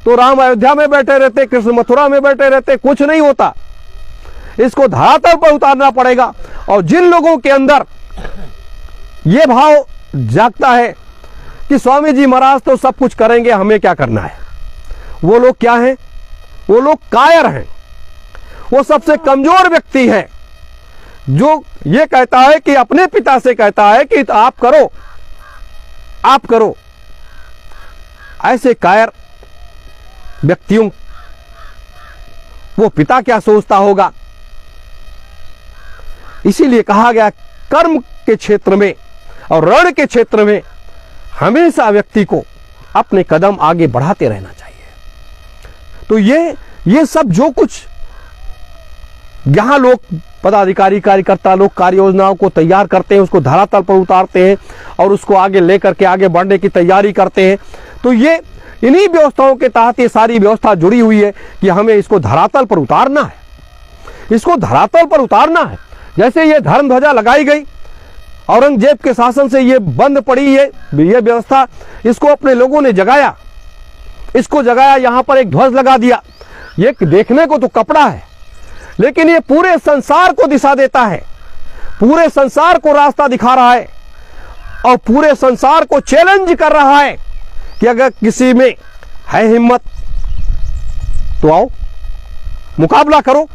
तो राम अयोध्या में बैठे रहते, कृष्ण मथुरा में बैठे रहते, कुछ नहीं होता। इसको धरातल पर उतारना पड़ेगा। और जिन लोगों के अंदर ये भाव जागता है कि स्वामी जी महाराज तो सब कुछ करेंगे, हमें क्या करना है, वो लोग क्या हैं? वो लोग कायर हैं। वो सबसे कमजोर व्यक्ति है जो ये कहता है कि अपने पिता से कहता है कि आप करो, आप करो। ऐसे कायर व्यक्तियों, वो पिता क्या सोचता होगा। इसीलिए कहा गया कर्म के क्षेत्र में और रण के क्षेत्र में हमेशा व्यक्ति को अपने कदम आगे बढ़ाते रहना चाहिए। तो ये सब जो कुछ यहां लोग पदाधिकारी कार्यकर्ता लोग कार्य योजनाओं को तैयार करते हैं, उसको धरातल पर उतारते हैं और उसको आगे लेकर के आगे बढ़ने की तैयारी करते हैं। तो ये इन्हीं व्यवस्थाओं के तहत ये सारी व्यवस्था जुड़ी हुई है कि हमें इसको धरातल पर उतारना है, इसको धरातल पर उतारना है। जैसे ये धर्म ध्वजा लगाई गई औरंगजेब के शासन से ये बंद पड़ी ये व्यवस्था, इसको अपने लोगों ने जगाया, इसको जगाया, यहां पर एक ध्वज लगा दिया। ये देखने को तो कपड़ा है, लेकिन ये पूरे संसार को दिशा देता है, पूरे संसार को रास्ता दिखा रहा है और पूरे संसार को चैलेंज कर रहा है कि अगर किसी में है हिम्मत तो आओ मुकाबला करो।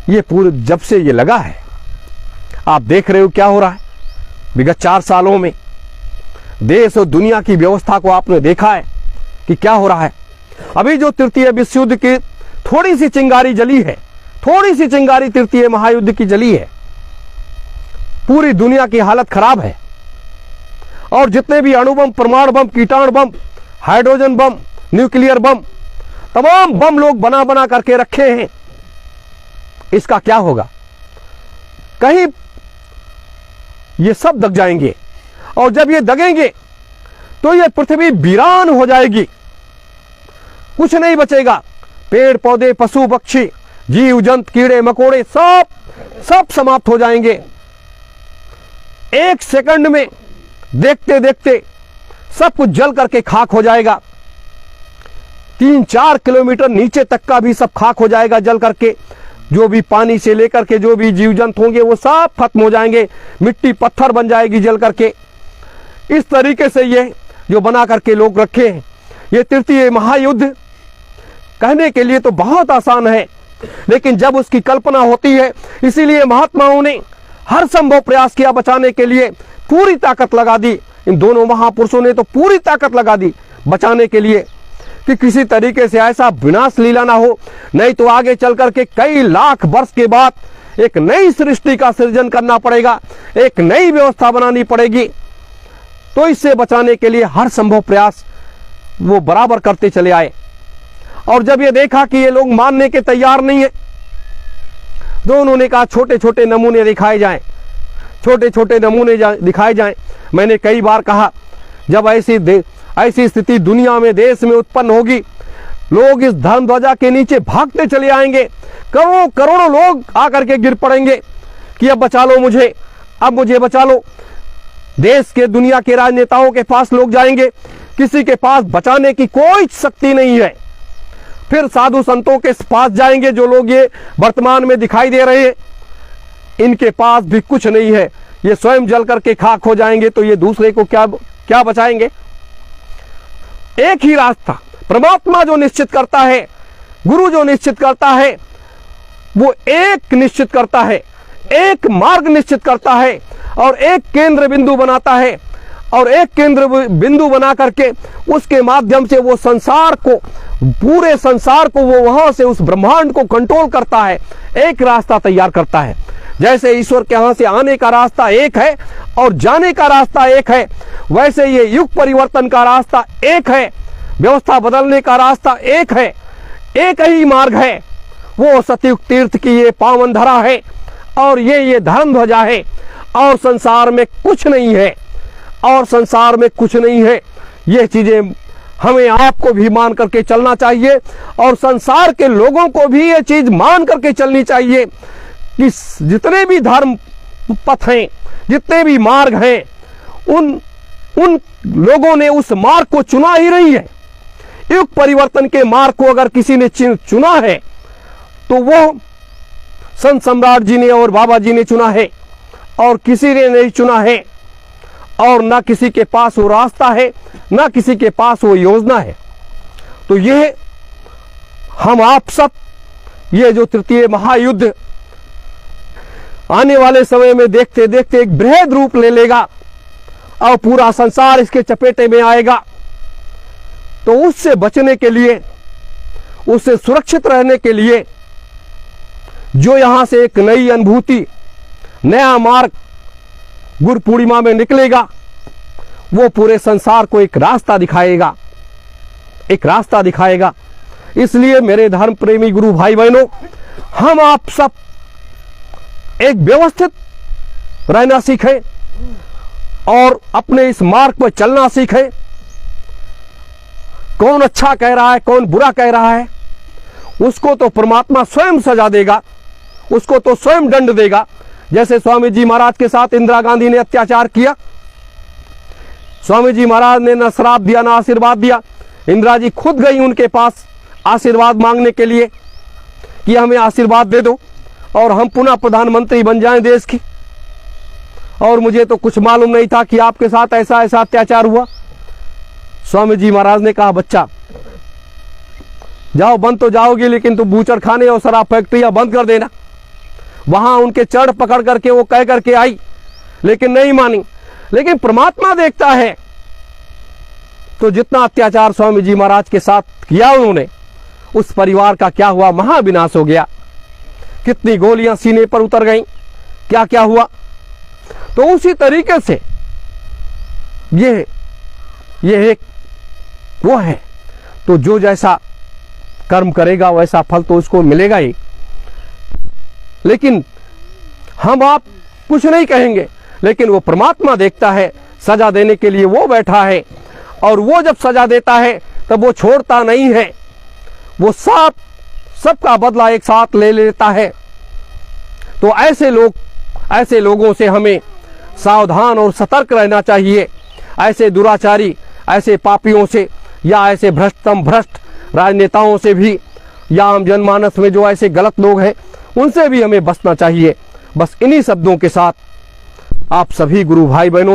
ये पूरे जब से ये लगा है, आप देख रहे हो क्या हो रहा है। विगत 4 सालों में देश और दुनिया की व्यवस्था को आपने देखा है कि क्या हो रहा है। अभी जो तृतीय विश्व युद्ध की थोड़ी सी चिंगारी जली है, थोड़ी सी चिंगारी तृतीय महायुद्ध की जली है, पूरी दुनिया की हालत खराब है। और जितने भी अणुबम, परमाणु बम, कीटाणु बम, हाइड्रोजन बम, न्यूक्लियर बम, तमाम बम लोग बना बना करके रखे हैं, इसका क्या होगा? कहीं ये सब दग जाएंगे और जब ये दगेंगे तो ये पृथ्वी वीरान हो जाएगी, कुछ नहीं बचेगा। पेड़ पौधे, पशु पक्षी, जीव जंतु, कीड़े मकोड़े सब समाप्त हो जाएंगे। 1 सेकंड में देखते देखते सब कुछ जल करके खाक हो जाएगा। 3-4 किलोमीटर नीचे तक का भी सब खाक हो जाएगा जल करके। जो भी पानी से लेकर के जो भी जीव जंतु होंगे वो सब खत्म हो जाएंगे, मिट्टी पत्थर बन जाएगी जल करके। इस तरीके से ये जो बना करके लोग रखे हैं, ये तृतीय महायुद्ध कहने के लिए तो बहुत आसान है, लेकिन जब उसकी कल्पना होती है, इसीलिए महात्माओं ने हर संभव प्रयास किया बचाने के लिए, पूरी ताकत लगा दी। इन दोनों महापुरुषों ने तो पूरी ताकत लगा दी बचाने के लिए कि किसी तरीके से ऐसा विनाश लीला ना हो, नहीं तो आगे चल करके कई लाख वर्ष के बाद एक नई सृष्टि का सृजन करना पड़ेगा, एक नई व्यवस्था बनानी पड़ेगी। तो इससे बचाने के लिए हर संभव प्रयास वो बराबर करते चले आए। और जब ये देखा कि ये लोग मानने के तैयार नहीं है, तो उन्होंने कहा छोटे छोटे नमूने दिखाए जाएं, छोटे छोटे नमूने दिखाए जाएं। मैंने कई बार कहा, जब ऐसी स्थिति दुनिया में, देश में उत्पन्न होगी, लोग इस धर्म ध्वजा के नीचे भागते चले आएंगे, करोड़ों करोड़ों लोग आकर के गिर पड़ेंगे कि अब बचा लो मुझे, अब मुझे बचा लो। देश के, दुनिया के राजनेताओं के पास लोग जाएंगे, किसी के पास बचाने की कोई शक्ति नहीं है। फिर साधु संतों के पास जाएंगे, जो लोग ये वर्तमान में दिखाई दे रहे हैं, इनके पास भी कुछ नहीं है, ये स्वयं जल करके खाक हो जाएंगे, तो ये दूसरे को क्या बचाएंगे। एक ही रास्ता परमात्मा जो निश्चित करता है, गुरु जो निश्चित करता है, वो एक निश्चित करता है, एक मार्ग निश्चित करता है और एक केंद्र बिंदु बनाता है। और एक केंद्र बिंदु बना करके उसके माध्यम से वो संसार को, पूरे संसार को, वो वहां से उस ब्रह्मांड को कंट्रोल करता है, एक रास्ता तैयार करता है। जैसे ईश्वर के यहां से आने का रास्ता एक है और जाने का रास्ता एक है, वैसे ये युग परिवर्तन का रास्ता एक है, व्यवस्था बदलने का रास्ता एक है, एक ही मार्ग है, वो सतयुग तीर्थ की ये पावन धरा है और ये धर्म ध्वजा है। और संसार में कुछ नहीं है, और संसार में कुछ नहीं है। ये चीजें हमें आपको भी मान करके चलना चाहिए और संसार के लोगों को भी ये चीज मान करके चलनी चाहिए कि जितने भी धर्म पथ हैं, जितने भी मार्ग हैं, उन लोगों ने उस मार्ग को चुना ही नहीं है। युग परिवर्तन के मार्ग को अगर किसी ने चुना है तो वो संत सम्राट जी ने और बाबा जी ने चुना है, और किसी ने नहीं चुना है। और ना किसी के पास वो रास्ता है, ना किसी के पास वो योजना है। तो ये हम आप सब, ये जो तृतीय महायुद्ध आने वाले समय में देखते देखते एक बृहद रूप ले लेगा और पूरा संसार इसके चपेटे में आएगा, तो उससे बचने के लिए, उससे सुरक्षित रहने के लिए जो यहां से एक नई अनुभूति, नया मार्ग गुरु पूर्णिमा में निकलेगा, वो पूरे संसार को एक रास्ता दिखाएगा, एक रास्ता दिखाएगा। इसलिए मेरे धर्म प्रेमी गुरु भाई बहनों, हम आप सब एक व्यवस्थित रहना सीखें और अपने इस मार्ग पर चलना सीखें। कौन अच्छा कह रहा है, कौन बुरा कह रहा है, उसको तो परमात्मा स्वयं सजा देगा, उसको तो स्वयं दंड देगा। जैसे स्वामी जी महाराज के साथ इंदिरा गांधी ने अत्याचार किया। स्वामी जी महाराज ने न श्राप दिया न आशीर्वाद दिया। इंदिरा जी खुद गई उनके पास आशीर्वाद मांगने के लिए कि हमें आशीर्वाद दे दो और हम पुनः प्रधानमंत्री बन जाएं देश की। और मुझे तो कुछ मालूम नहीं था कि आपके साथ ऐसा ऐसा अत्याचार हुआ। स्वामी जी महाराज ने कहा, बच्चा जाओ, बंद तो जाओगी लेकिन तुम बूचड़ खाने और शराब फैक्ट्रियां बंद कर देना। वहां उनके चढ़ पकड़ करके वो कह करके आई, लेकिन नहीं मानी। लेकिन परमात्मा देखता है। तो जितना अत्याचार स्वामी जी महाराज के साथ किया उन्होंने, उस परिवार का क्या हुआ, महाविनाश हो गया। कितनी गोलियां सीने पर उतर गईं, क्या क्या हुआ। तो उसी तरीके से ये एक वो है। तो जो जैसा कर्म करेगा वैसा फल तो उसको मिलेगा ही। लेकिन हम आप कुछ नहीं कहेंगे, लेकिन वो परमात्मा देखता है। सजा देने के लिए वो बैठा है, और वो जब सजा देता है तब वो छोड़ता नहीं है। वो सबका बदला एक साथ ले लेता है। तो ऐसे लोगों से हमें सावधान और सतर्क रहना चाहिए। ऐसे दुराचारी, ऐसे पापियों से, या ऐसे भ्रष्ट राजनेताओं से भी, या आम जनमानस में जो ऐसे गलत लोग हैं उनसे भी हमें बचना चाहिए। बस इन्हीं शब्दों के साथ आप सभी गुरु भाई बहनों